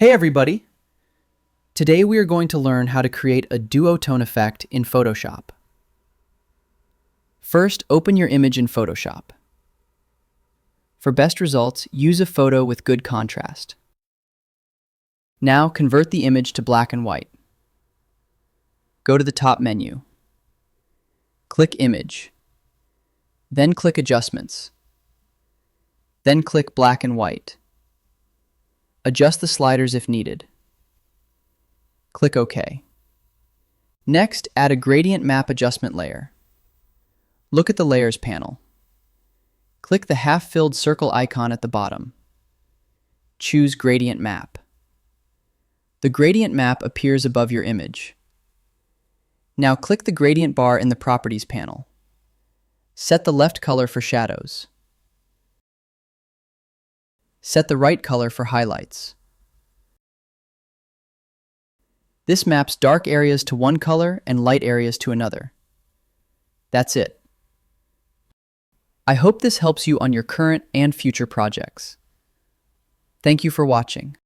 Hey everybody! Today we are going to learn how to create a duotone effect in Photoshop. First, open your image in Photoshop. For best results, use a photo with good contrast. Now convert the image to black and white. Go to the top menu. Click Image. Then click Adjustments. Then click Black and White. Adjust the sliders if needed. Click OK. Next, add a gradient map adjustment layer. Look at the Layers panel. Click the half-filled circle icon at the bottom. Choose Gradient Map. The gradient map appears above your image. Now click the gradient bar in the Properties panel. Set the left color for shadows. Set the right color for highlights. This maps dark areas to one color and light areas to another. That's it. I hope this helps you on your current and future projects. Thank you for watching.